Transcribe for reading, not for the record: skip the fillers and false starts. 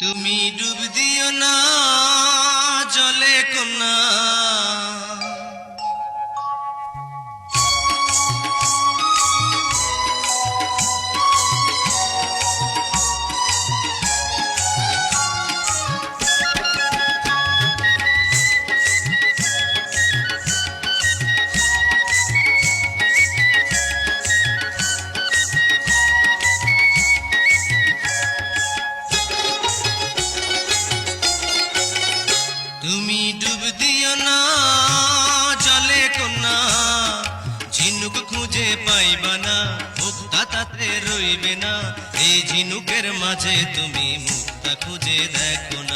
তুমি ডুব দিও না জলে কন্যা, তুমি ডুব দিও না জলে কন্যা, ঝিনুক খুঁজে পাইবা না, মুক্তা তাতে রইবে না। এই ঝিনুকের মাঝে তুমি মুক্তা খুঁজে দেখো না।